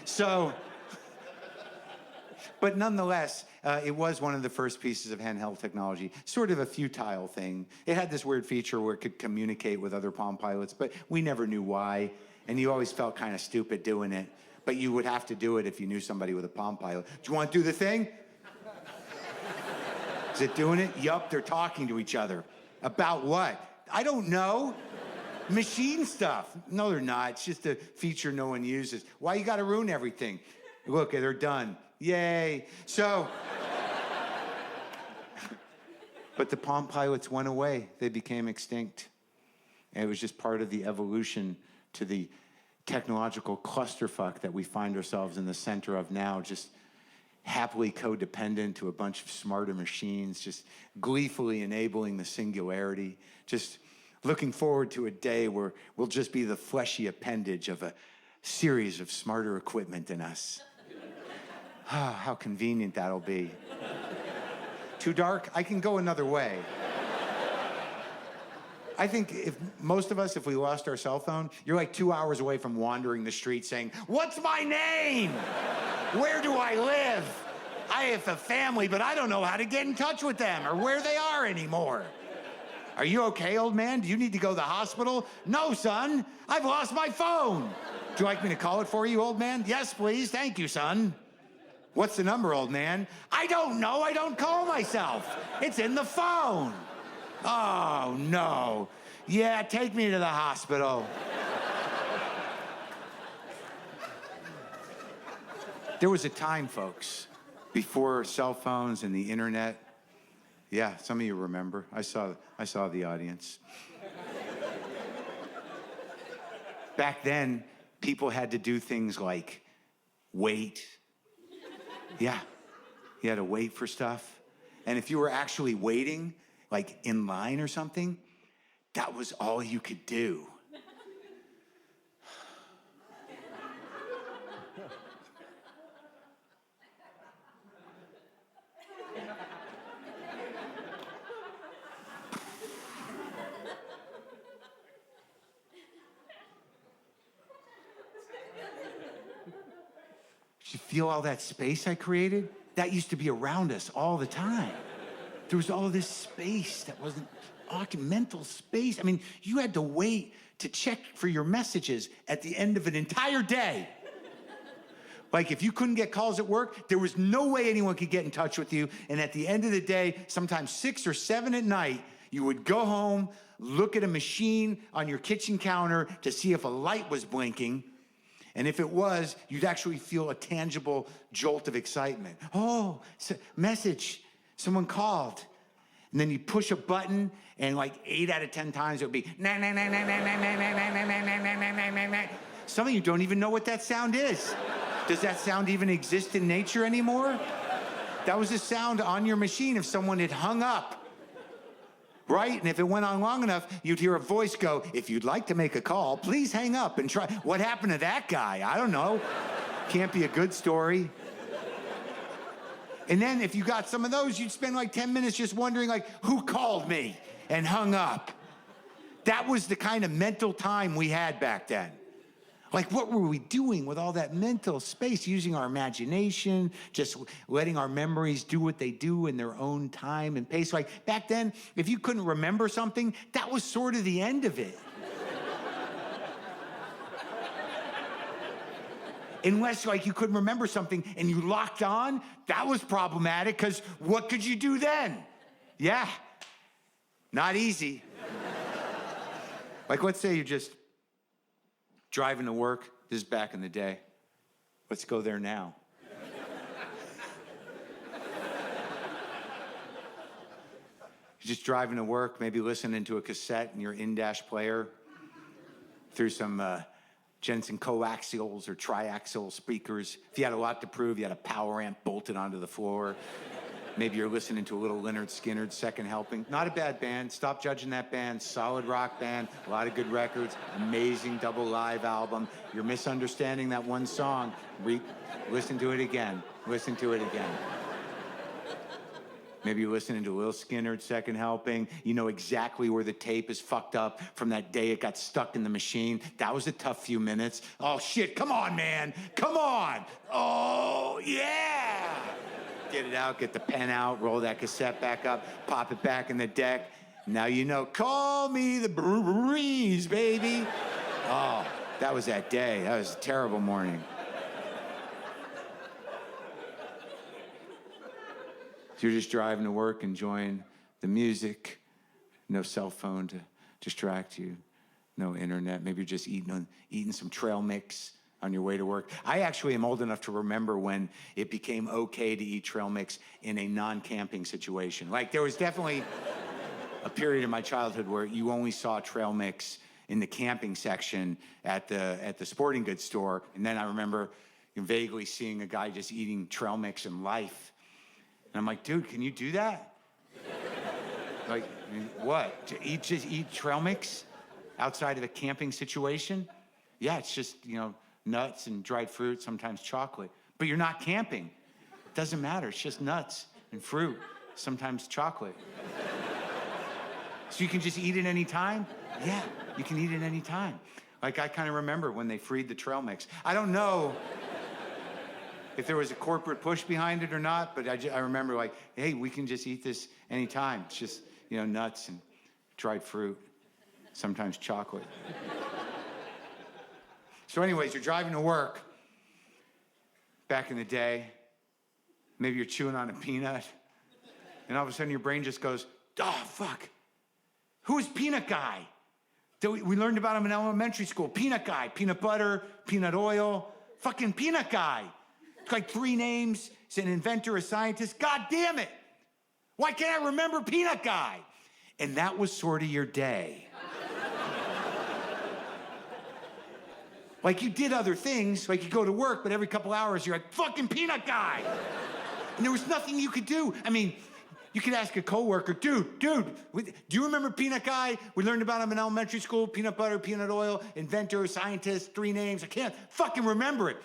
So, but nonetheless, it was one of the first pieces of handheld technology, sort of a futile thing. It had this weird feature where it could communicate with other Palm Pilots, but we never knew why, and you always felt kind of stupid doing it, but you would have to do it if you knew somebody with a Palm Pilot. Do you want to do the thing? Is it doing it? Yup, they're talking to each other. About what? I don't know. Machine stuff. No, they're not. It's just a feature no one uses. Why you gotta ruin everything? Look, they're done. Yay. So, but the Palm Pilots went away. They became extinct. And it was just part of the evolution to the technological clusterfuck that we find ourselves in the center of now, just happily codependent to a bunch of smarter machines, just gleefully enabling the singularity, just looking forward to a day where we'll just be the fleshy appendage of a series of smarter equipment than us. Ah, how convenient that'll be. Too dark? I can go another way. I think if most of us, if we lost our cell phone, you're like 2 hours away from wandering the street saying, "What's my name? Where do I live? I have a family, but I don't know how to get in touch with them or where they are anymore. Are you okay, old man? Do you need to go to the hospital?" "No, son, I've lost my phone." "Do you like me to call it for you, old man?" "Yes, please. Thank you, son." "What's the number, old man?" "I don't know. I don't call myself. It's in the phone." "Oh, no. Yeah, take me to the hospital." There was a time, folks, before cell phones and the internet. Yeah, some of you remember. I saw the audience. Back then, people had to do things like wait. Yeah, you had to wait for stuff. And if you were actually waiting, like in line or something, that was all you could do. Did you feel all that space I created? That used to be around us all the time. There was all this space that wasn't mental space. I mean, you had to wait to check for your messages at the end of an entire day. Like if you couldn't get calls at work, there was no way anyone could get in touch with you. And at the end of the day, sometimes 6 or 7 at night, you would go home, look at a machine on your kitchen counter to see if a light was blinking. And if it was, you'd actually feel a tangible jolt of excitement. Oh, message, someone called. And then you push a button, and like 8 out of 10 times it would be na na na na na na na na na na na na na na. Some of you don't even know what that sound is. Does that sound even exist in nature anymore? That was the sound on your machine if someone had hung up. Right? And if it went on long enough, you'd hear a voice go, "If you'd like to make a call, please hang up and try." What happened to that guy? I don't know. Can't be a good story. And then if you got some of those, you'd spend like 10 minutes just wondering, like, who called me and hung up? That was the kind of mental time we had back then. Like, what were we doing with all that mental space, using our imagination, just letting our memories do what they do in their own time and pace? Like, back then, if you couldn't remember something, that was sort of the end of it. Unless, like, you couldn't remember something and you locked on, that was problematic, because what could you do then? Yeah, not easy. Like, let's say you're just driving to work. This is back in the day. Let's go there now. You're just driving to work, maybe listening to a cassette in your in-dash player through some Jensen coaxials or triaxial speakers. If you had a lot to prove, you had a power amp bolted onto the floor. Maybe you're listening to a little Leonard Skinner's Second Helping. Not a bad band. Stop judging that band. Solid rock band. A lot of good records. Amazing double live album. You're misunderstanding that one song. Listen to it again. Listen to it again. Maybe you're listening to Lil Skinner Second Helping. You know exactly where the tape is fucked up from that day it got stuck in the machine. That was a tough few minutes. Oh, shit, come on, man. Come on. Oh, yeah. Get it out, get the pen out, roll that cassette back up, pop it back in the deck. Now you know, call me the breeze, baby. Oh, that was that day. That was a terrible morning. You're just driving to work, enjoying the music, no cell phone to distract you, no internet. Maybe you're just eating some trail mix on your way to work. I actually am old enough to remember when it became okay to eat trail mix in a non-camping situation. Like, there was definitely a period in my childhood where you only saw trail mix in the camping section at the sporting goods store. And then I remember vaguely seeing a guy just eating trail mix in Life. And I'm like, dude, can you do that? Like, what? Just eat trail mix outside of a camping situation? Yeah, it's just, nuts and dried fruit, sometimes chocolate. But you're not camping. It doesn't matter. It's just nuts and fruit, sometimes chocolate. So you can just eat it any time? Yeah, you can eat it any time. Like, I kind of remember when they freed the trail mix. I don't know if there was a corporate push behind it or not, but I remember, like, hey, we can just eat this anytime. It's just, nuts and dried fruit, sometimes chocolate. So anyways, you're driving to work. Back in the day, maybe you're chewing on a peanut, and all of a sudden your brain just goes, oh, fuck. Who is Peanut Guy? We learned about him in elementary school. Peanut Guy, peanut butter, peanut oil, fucking Peanut Guy. It's like 3 names. He's an inventor, a scientist. God damn it. Why can't I remember Peanut Guy? And that was sort of your day. Like, you did other things, like you go to work, but every couple hours you're like, fucking Peanut Guy. And there was nothing you could do. I mean, you could ask a coworker, dude, do you remember Peanut Guy? We learned about him in elementary school. Peanut butter, peanut oil, inventor, scientist, 3 names. I can't fucking remember it.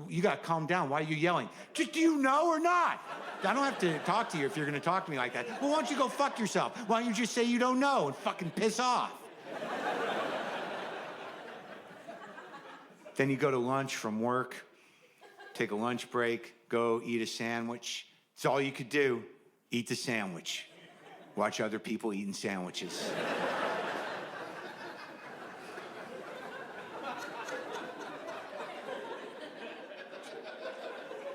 You got to calm down. Why are you yelling? Just, do you know or not? I don't have to talk to you if you're going to talk to me like that. Well, why don't you go fuck yourself? Why don't you just say you don't know and fucking piss off? Then you go to lunch from work, take a lunch break, go eat a sandwich. It's all you could do. Eat the sandwich. Watch other people eating sandwiches.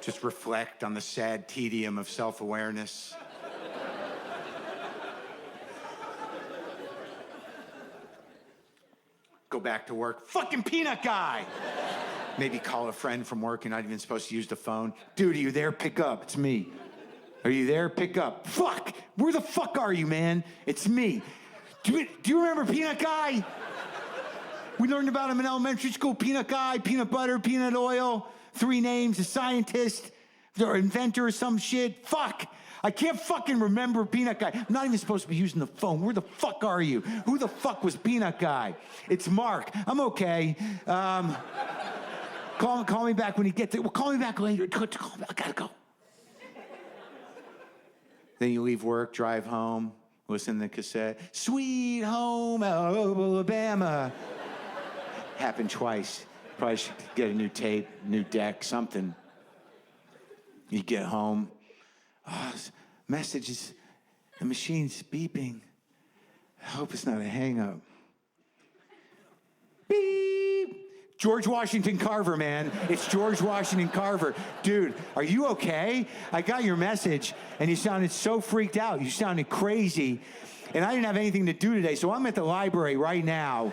Just reflect on the sad tedium of self-awareness. Go back to work. Fucking Peanut Guy! Maybe call a friend from work. You're not even supposed to use the phone. Dude, are you there? Pick up. It's me. Are you there? Pick up. Fuck! Where the fuck are you, man? It's me. Do you remember Peanut Guy? We learned about him in elementary school. Peanut Guy, peanut butter, peanut oil, 3 names, a scientist, or inventor or some shit. Fuck! I can't fucking remember Peanut Guy. I'm not even supposed to be using the phone. Where the fuck are you? Who the fuck was Peanut Guy? It's Mark. I'm okay. Call me back when you get there. Well, call me back later. I gotta go. Then you leave work, drive home, listen to the cassette. Sweet Home Alabama. Happened twice. Probably should get a new tape, new deck, something. You get home. Oh, messages. The machine's beeping. I hope it's not a hang-up. Beep. George Washington Carver, man. It's George Washington Carver. Dude, are you okay? I got your message, and you sounded so freaked out. You sounded crazy. And I didn't have anything to do today, so I'm at the library right now.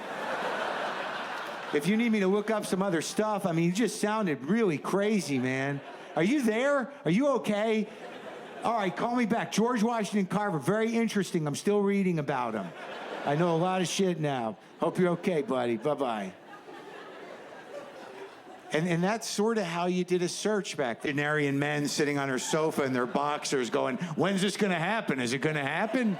If you need me to look up some other stuff, I mean, you just sounded really crazy, man. Are you there? Are you okay? All right, call me back. George Washington Carver, very interesting. I'm still reading about him. I know a lot of shit now. Hope you're okay, buddy. Bye-bye. And that's sort of how you did a search back then. Genarian men sitting on her sofa in their boxers going, when's this going to happen? Is it going to happen?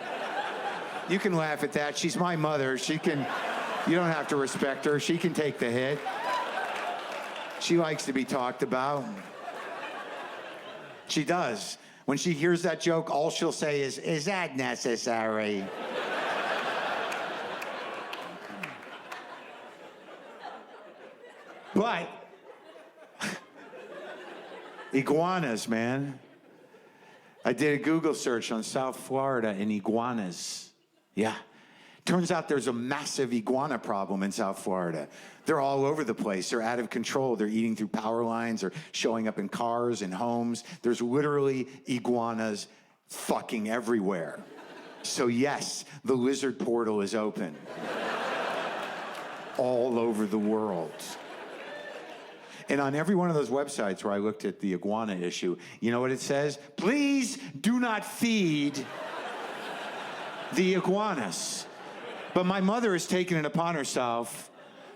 You can laugh at that. She's my mother. You don't have to respect her. She can take the hit. She likes to be talked about. She does. When she hears that joke, all she'll say is that necessary? But iguanas, man. I did a Google search on South Florida and iguanas. Yeah. Turns out there's a massive iguana problem in South Florida. They're all over the place. They're out of control. They're eating through power lines or showing up in cars and homes. There's literally iguanas fucking everywhere. So yes, the lizard portal is open. All over the world. And on every one of those websites where I looked at the iguana issue, you know what it says? Please do not feed the iguanas. But my mother has taken it upon herself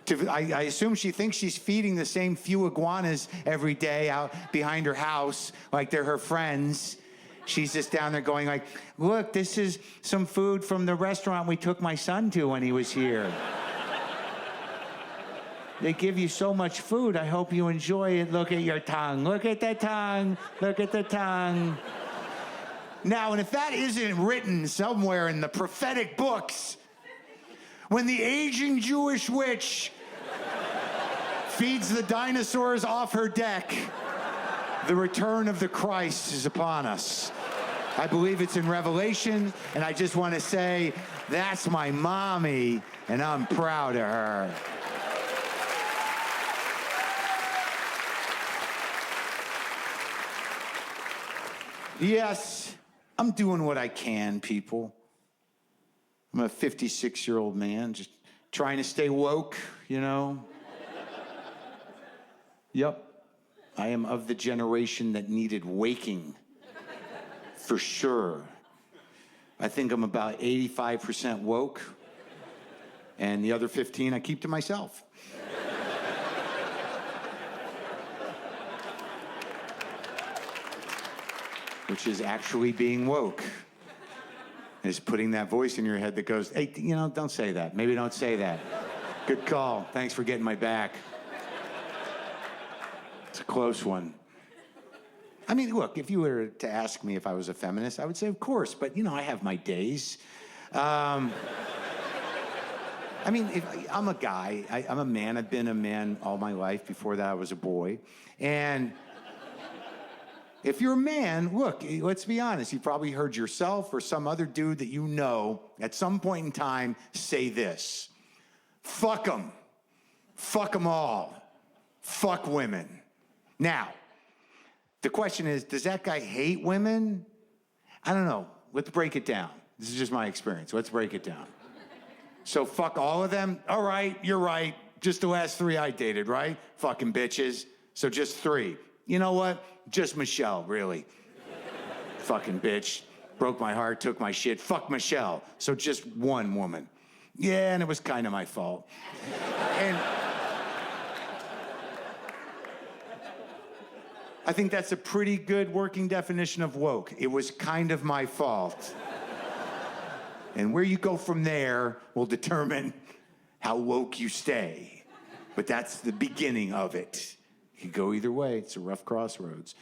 to, I assume she thinks she's feeding the same few iguanas every day out behind her house, like they're her friends. She's just down there going like, look, this is some food from the restaurant we took my son to when he was here. They give you so much food. I hope you enjoy it. Look at your tongue. Look at the tongue. Look at the tongue. Now, and if that isn't written somewhere in the prophetic books, when the aging Jewish witch feeds the dinosaurs off her deck, the return of the Christ is upon us. I believe it's in Revelation, and I just want to say, that's my mommy, and I'm proud of her. Yes, I'm doing what I can, people. I'm a 56-year-old man, just trying to stay woke, you know? Yep, I am of the generation that needed waking, for sure. I think I'm about 85% woke, and the other 15 I keep to myself. Which is actually being woke. Is putting that voice in your head that goes, hey, you know, don't say that. Maybe don't say that. Good call. Thanks for getting my back. It's a close one. I mean, look, if you were to ask me if I was a feminist, I would say, of course, but, you know, I have my days. I mean, I'm a guy. I'm a man. I've been a man all my life. Before that, I was a boy. And if you're a man, look, let's be honest. You probably heard yourself or some other dude that you know at some point in time say this. Fuck them. Fuck them all. Fuck women. Now, the question is, does that guy hate women? I don't know. Let's break it down. This is just my experience. Let's break it down. So fuck all of them? All right, you're right. Just the last 3 I dated, right? Fucking bitches. So just 3. You know what? Just Michelle, really. Fucking bitch. Broke my heart, took my shit. Fuck Michelle. So just 1 woman. Yeah, and it was kind of my fault. And I think that's a pretty good working definition of woke. It was kind of my fault. And where you go from there will determine how woke you stay. But that's the beginning of it. You could go either way. It's a rough crossroads.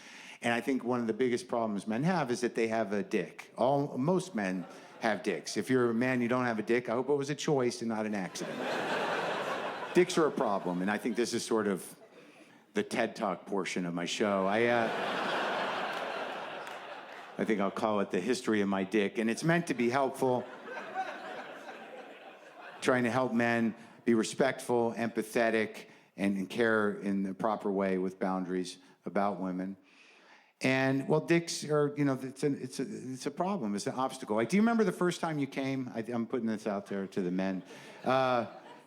And I think one of the biggest problems men have is that they have a dick. Most men have dicks. If you're a man, you don't have a dick, I hope it was a choice and not an accident. Dicks are a problem, and I think this is sort of the TED Talk portion of my show. I think I'll call it the history of my dick, and it's meant to be helpful. Trying to help men be respectful, empathetic, and care in the proper way with boundaries about women. And, well, dicks are, you know, it's a problem. It's an obstacle. Like, do you remember the first time you came? I'm putting this out there to the men.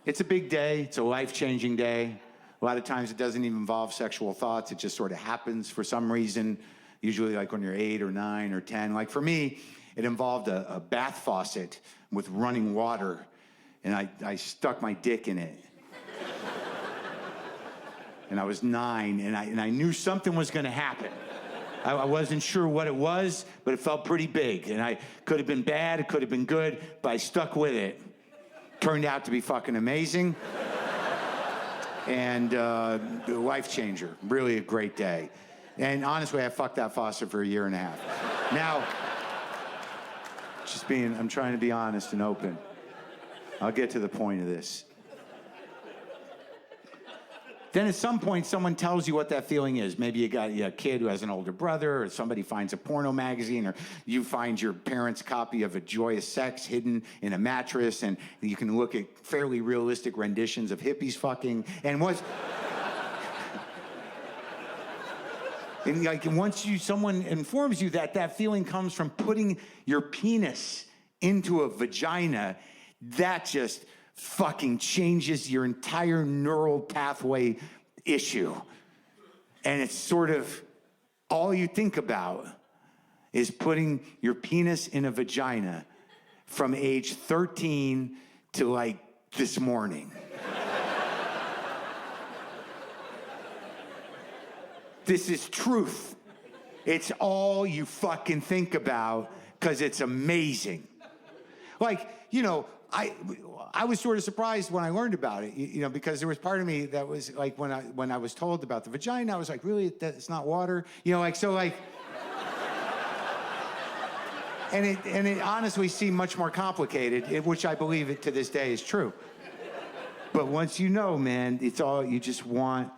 It's a big day. It's a life-changing day. A lot of times it doesn't even involve sexual thoughts. It just sort of happens for some reason, usually like when you're 8 or 9 or 10. Like for me, it involved a bath faucet with running water, and I stuck my dick in it. And I was 9, and I knew something was going to happen. I wasn't sure what it was, but it felt pretty big. And I could have been bad, it could have been good, but I stuck with it. Turned out to be fucking amazing. And life changer. Really a great day. And honestly, I fucked that faucet for 1.5 years. Now, I'm trying to be honest and open. I'll get to the point of this. Then at some point, someone tells you what that feeling is. Maybe you got a kid who has an older brother, or somebody finds a porno magazine, or you find your parents' copy of A Joyous Sex hidden in a mattress, and you can look at fairly realistic renditions of hippies fucking. And once someone informs you that that feeling comes from putting your penis into a vagina, that just fucking changes your entire neural pathway issue. And it's sort of all you think about is putting your penis in a vagina from age 13 to like this morning. This is truth. It's all you fucking think about because it's amazing. Like, you know, I was sort of surprised when I learned about it, you know, because there was part of me that was like, when I was told about the vagina, I was like, really, it's not water? You know, like, so like, and it honestly seemed much more complicated, which I believe it to this day is true. But once you know, man, it's all, you just want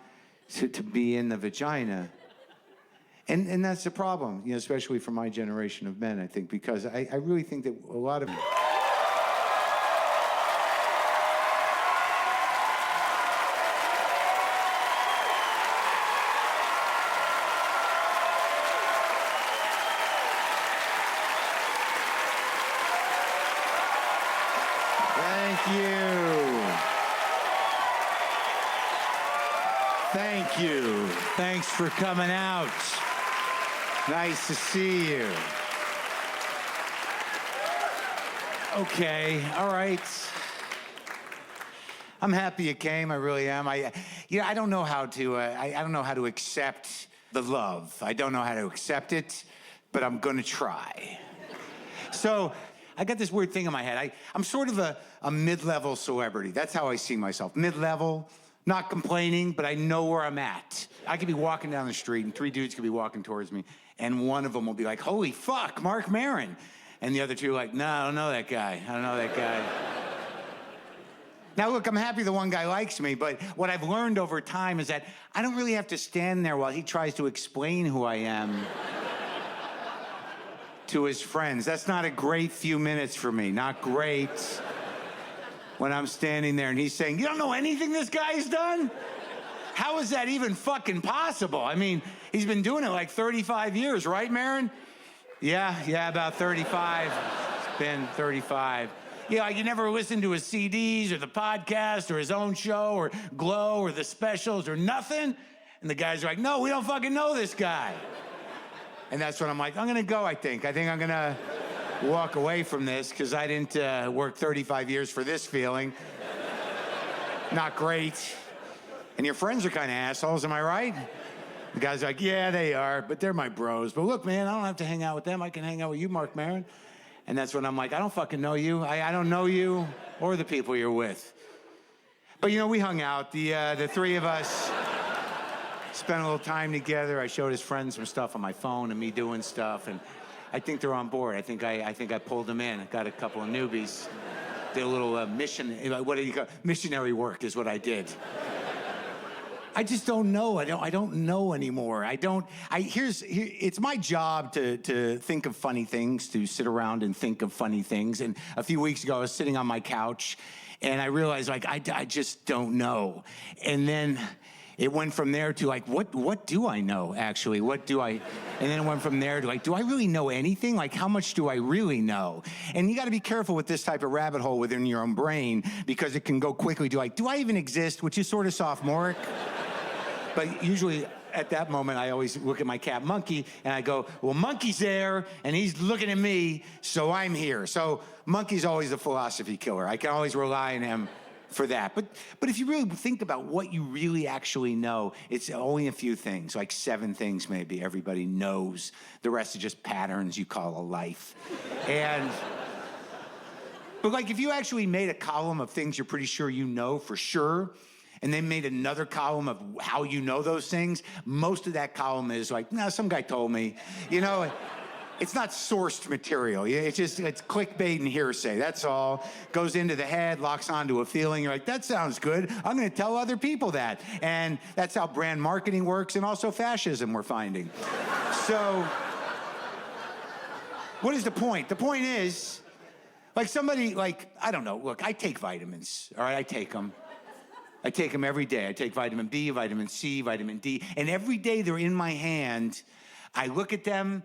to be in the vagina. And that's the problem, you know, especially for my generation of men, I think, because I really think that a lot of... Thank you. Thanks for coming out. Nice to see you. Okay, all right. I'm happy you came. I really am. I don't know how to. I don't know how to accept the love. I don't know how to accept it, but I'm gonna try. So I got this weird thing in my head. I'm sort of a mid-level celebrity. That's how I see myself. Mid-level. Not complaining, but I know where I'm at. I could be walking down the street and 3 dudes could be walking towards me, and one of them will be like, holy fuck, Mark Maron. And the other two are like, no, I don't know that guy. I don't know that guy. Now, look, I'm happy the one guy likes me, but what I've learned over time is that I don't really have to stand there while he tries to explain who I am to his friends. That's not a great few minutes for me, not great. When I'm standing there and he's saying, you don't know anything this guy's done? How is that even fucking possible? I mean, he's been doing it like 35 years, right, Maron? Yeah, about 35. It's been 35. Yeah, like you never listened to his CDs or the podcast or his own show or Glow or the specials or nothing? And the guys are like, no, we don't fucking know this guy. And that's when I'm like, I'm gonna go, I think. I think I'm gonna walk away from this because I didn't work 35 years for this feeling. Not great. And your friends are kind of assholes, am I right? The guy's like, yeah, they are, but they're my bros. But look, man, I don't have to hang out with them. I can hang out with you, Mark Maron. And that's when I'm like, I don't fucking know you. I don't know you or the people you're with. But, you know, we hung out. The three of us spent a little time together. I showed his friends some stuff on my phone and me doing stuff, and I think they're on board. I think I pulled them in. I got a couple of newbies. Did a little missionary work is what I did. I just don't know. I don't know anymore. It's my job to think of funny things, to sit around and think of funny things. And a few weeks ago, I was sitting on my couch, and I realized, like, I just don't know. And then it went from there to like, what do I know, actually? And then it went from there to like, do I really know anything? Like, how much do I really know? And you got to be careful with this type of rabbit hole within your own brain, because it can go quickly to like, do I even exist? Which is sort of sophomoric. But usually at that moment, I always look at my cat Monkey and I go, well, Monkey's there and he's looking at me, so I'm here. So Monkey's always the philosophy killer. I can always rely on him for that. But if you really think about what you really actually know, it's only a few things, like 7 things maybe everybody knows. The rest are just patterns you call a life. But like if you actually made a column of things you're pretty sure you know for sure, and then made another column of how you know those things, most of that column is like, no, some guy told me. You know, It's not sourced material. It's clickbait and hearsay. That's all. Goes into the head, locks onto a feeling. You're like, that sounds good. I'm going to tell other people that. And that's how brand marketing works, and also fascism, we're finding. So, what is the point? The point is, like somebody, like, I don't know, look, I take vitamins, all right? I take them. I take them every day. I take vitamin B, vitamin C, vitamin D, and every day they're in my hand, I look at them